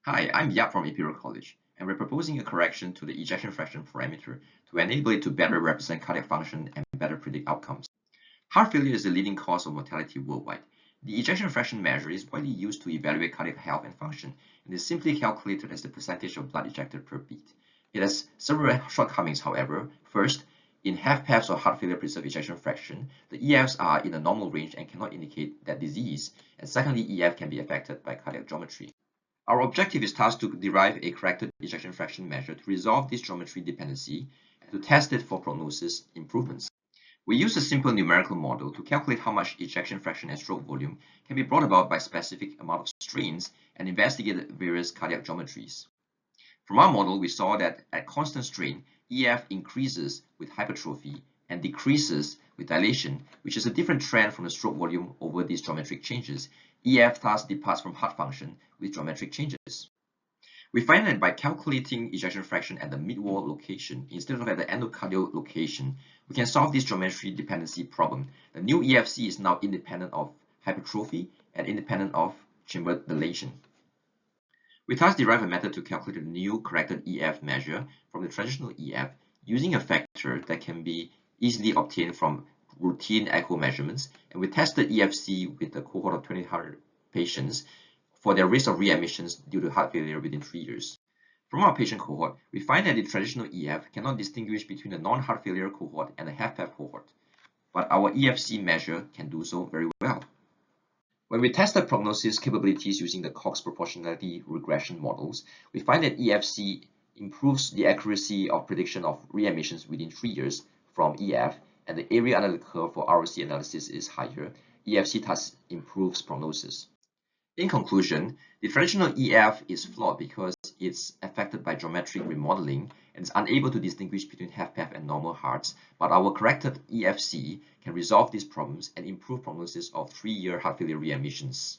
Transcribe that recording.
Hi, I'm Yap from Imperial College, and we're proposing a correction to the ejection fraction parameter to enable it to better represent cardiac function and better predict outcomes. Heart failure is the leading cause of mortality worldwide. The ejection fraction measure is widely used to evaluate cardiac health and function, and is simply calculated as the percentage of blood ejected per beat. It has several shortcomings, however. First, in HFpEFs or heart failure preserved ejection fraction, the EFs are in a normal range and cannot indicate that disease, and secondly, EF can be affected by cardiac geometry. Our objective is thus to derive a corrected ejection fraction measure to resolve this geometry dependency and to test it for prognosis improvements. We use a simple numerical model to calculate how much ejection fraction and stroke volume can be brought about by specific amount of strains and investigate various cardiac geometries. From our model, we saw that at constant strain, EF increases with hypertrophy and decreases with dilation, which is a different trend from the stroke volume over these geometric changes. EF thus departs from heart function with geometric changes. We find that by calculating ejection fraction at the mid-wall location instead of at the endocardial location, we can solve this geometry dependency problem. The new EFC is now independent of hypertrophy and independent of chamber dilation. We thus derive a method to calculate the new corrected EF measure from the traditional EF using a factor that can be easily obtained from routine echo measurements, and we tested EFC with a cohort of 2,000 patients for their risk of readmissions due to heart failure within 3 years. From our patient cohort, we find that the traditional EF cannot distinguish between the non-heart failure cohort and the HFpEF cohort, but our EFC measure can do so very well. When we tested prognosis capabilities using the Cox proportionality regression models, we find that EFC improves the accuracy of prediction of readmissions within 3 years from EF, and the area under the curve for ROC analysis is higher. EFC thus improves prognosis. In conclusion, the traditional EF is flawed because it's affected by geometric remodeling and is unable to distinguish between HFpEF and normal hearts, but our corrected EFC can resolve these problems and improve prognosis of 3-year heart failure readmissions.